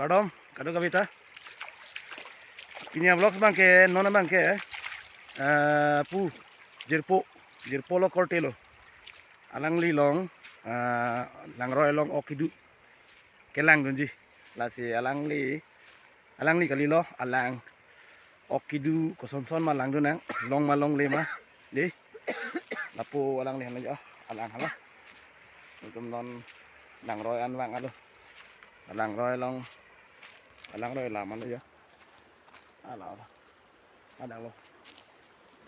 kadom kado kavita pinya vlogs bangke nona bangke pu jirpo lo kortelo alang li long lang roy long okidu kelang dunji lasi alang li kali lo alang okidu kosonson malang dunang long malong lema di lapu alang li hanjo alang hala untuk non lang roy anwang alo alang roy long alang roy làm ăn ya ala ada lo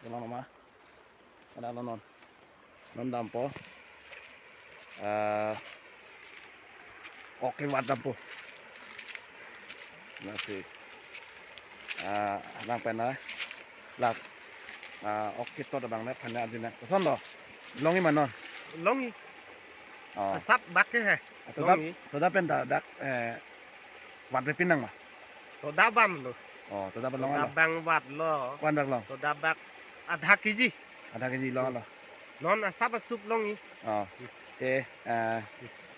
lo nama ada lo non dampo oke wat dampo nasi alang pena lat oke to da bang net phana adina koson lo longi manon longi sap bak ke hai to da pen da dak wat re pinang ma to daban lo oh to da ban long lo dabang wat lo kwan dak long to dabak adha kg long lo non asap sup longi oh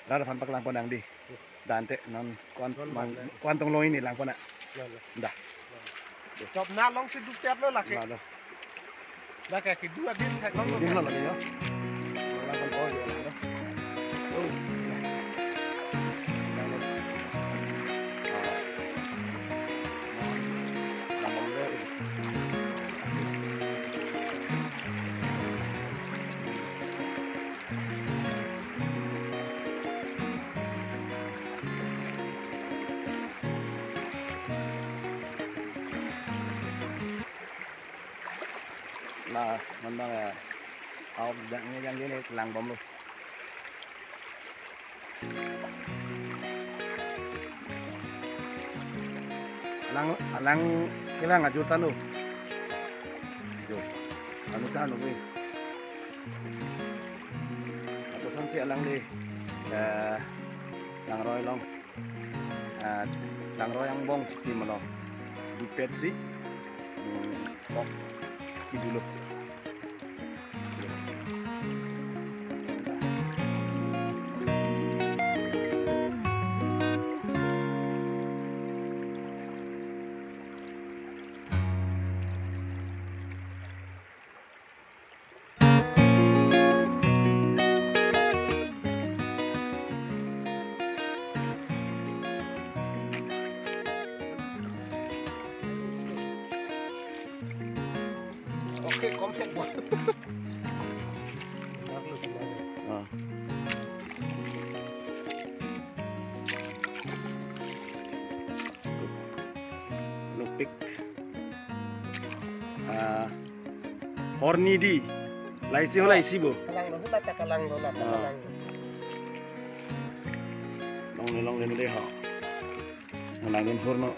rada pan pak lang ponang di dante non kwan tong lo ini lang pona dah chop na long se du tet lo la ke la ke ki du adin thak long dim lo yo lang pan ko yo lo oh là mình đang là ao dạng như này làng bom luôn làng cái làng ở chỗ tan luôn rồi ở chỗ tan luôn đi ở chỗ sân sẽ làng đi làng roi long làng roi yang bong tìm mà long di Pepsi bong dulu oke komplek buat lupik horny di laisi bo kalang lo la kalang lo la kalang long le ha lang den horno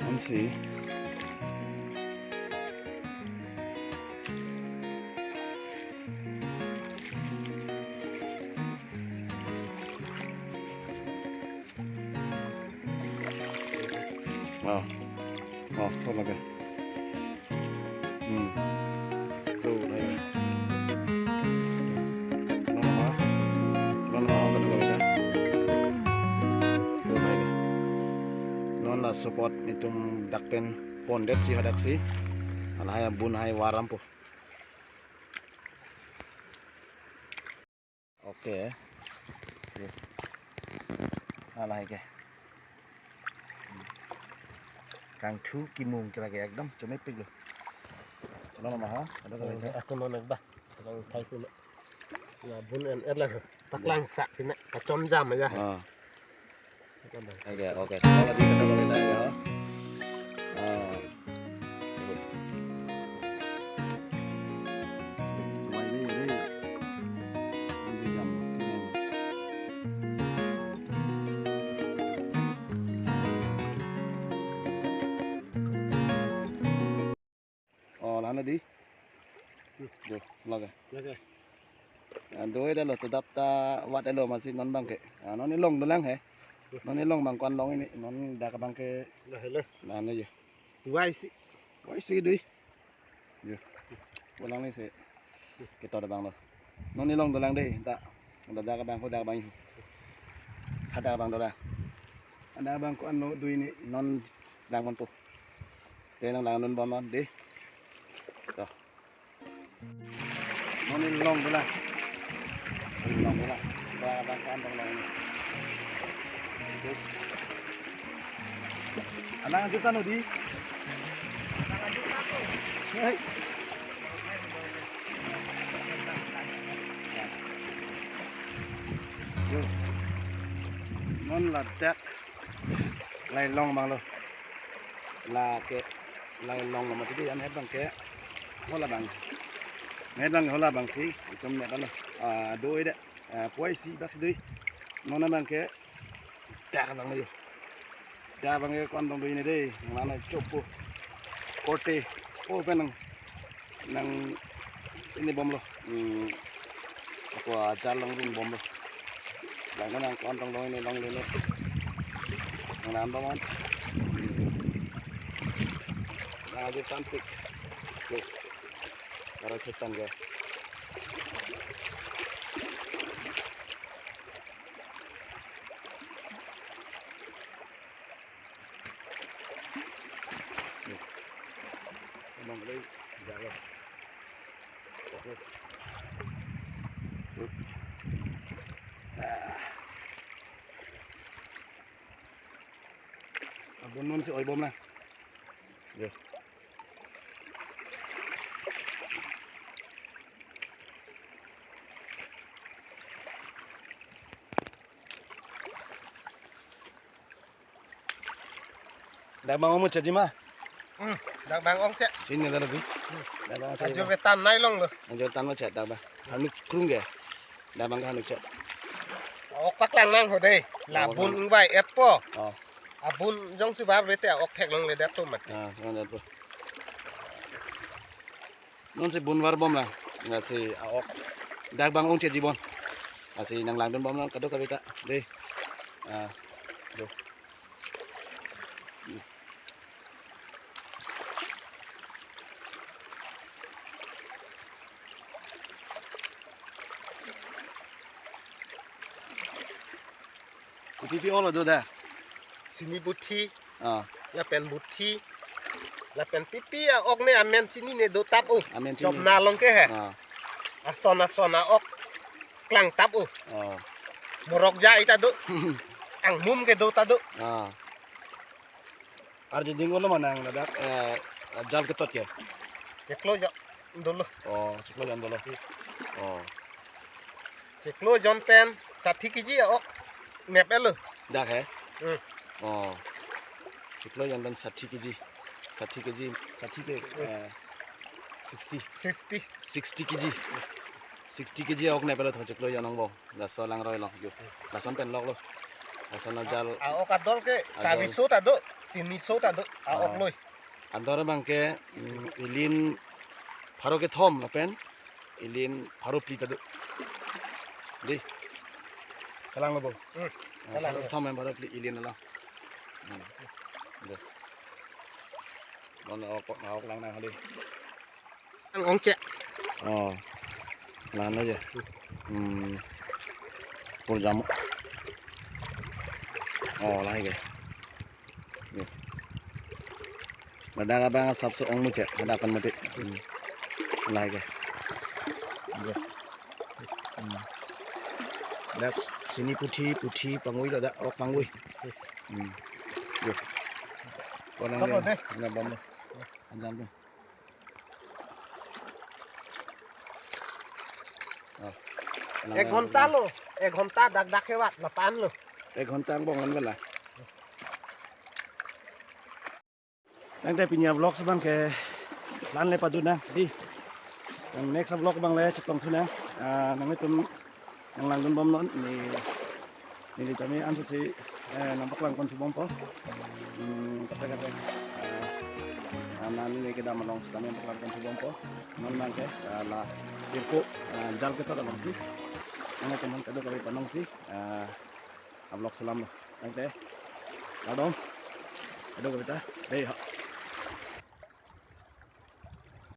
ansi thôi là kìa đâu đây nó cái đồ này đồ này nó là support itu dakpen pondet sih hadak sih alaya bun hai waram po oke alaya kìa kang thu kimung kira kira ekdom cuma pig lo kalau nama ada kalau aku non ba kalang thai sini ya bun en la paklang sak sini kacom jam aja oke kalau di kedua kita ya cuma ini jam lana di jo laga doi dah lo tetap ta wat elo masih non bangke non ni long dolang he non ni long bang kwan long ini non dah ke bangke lana je wai si di jo ulang ni se kita dah bang lo non ni long dolang deh tak dah ke bang ko dah bang ada bang dolang Ada bang ko ano do ini non lang man po. Te nang lang non bom non di. Tuh. Non ini long dulu lah. Long dulu lah. Bang ko andong long ini. Alang kita no di. Hey. Yo. Non là chắc lai long bằng luôn là cái lai long là một cái gì anh hết bằng cái hoặc là bằng hết bằng hoặc là bằng xí trong này đó là đôi đấy quay xí bác sĩ nó bằng cái chả bằng này chả bằng cái con đồng đôi này đây nó là chụp kote apa nang ini bom lo apa jalan rung bom lo dan nang con đồng đôi này long lên làm bom on aja cantik tuh para cetan guys emang đây jalan abon nun si oi bom lah Yo. Dah bang mau caji mah? Dah bang ong cek. Sini ada lagi. Dah bang caji. Anjur ketan nailong loh. Anjur tan mau cek dah bang. Anu krung ya. Dah bang anu cek. Ok pak lang nang hồi đây là bún ứng vay ép po. Bún giống sư bá với tẹo ok thẹt lông lên đẹp thôi mà. Ngon đẹp. Non si bun war bom lah. Nggak si ok. Dah bang ong caji bom. Masih nang langdon bom lah kado kabita. Deh. Duh. Pipi all do dah. Sini buthi. Ya pen buthi. La pen pipi ya ok ne amen sini ne do tap Amen Chop na long ke he. Asona ok klang tap Morok ja ita do. Ang mum ke do ta do. Arjo dinggo lo manang nadak jal ketot ya. Ceklo jo dulu. Ceklo jan dolo. Ceklo jon pen 60 kg ya ok. Nep elo. Dak he? Ceklo jan ben 60 kg. 60 kg, 60 ke 60 kg. 60 kg ok nep elo tho ceklo jan nong bong. Da so lang roi long yo. Da son pen lok lo. Da son jal. Ok adol ke sabiso ta do. Tiniso ta do. Ok loi. Andor bang ke ilin pharo ke thom la pen ilin pharo pli ta do. Di. Kalang lo bong. Kalang thom em pharo pli ilin la. Được. Con nó lang nang đi. Ang ong cek. Làm nó gì? Con giấm. Lại kìa. Mà đang bang sắp số ong mu cek, ada kan mati. Lại kìa. That's sini putih pangui lah dak, pangui. Con đang bom đây. Anjan tu. Ek ghonta lo. Ek ghonta dak hewat lapan lo. Ek ghonta bong kan lah. Nang te pinya vlog sebang ke lan le paduna di. Yang next vlog bang le cetong tuna. Nang itu nang langdon bom non ni kami ansu si nampak lang kon bom po. Kata nani kita malong kami nampak lang kon bom po. Non mang ke la dirko jal kita dalam si. Ano teman kado kami panong si. Vlog salam lo. Nang te. Adom. Kado kita. Dei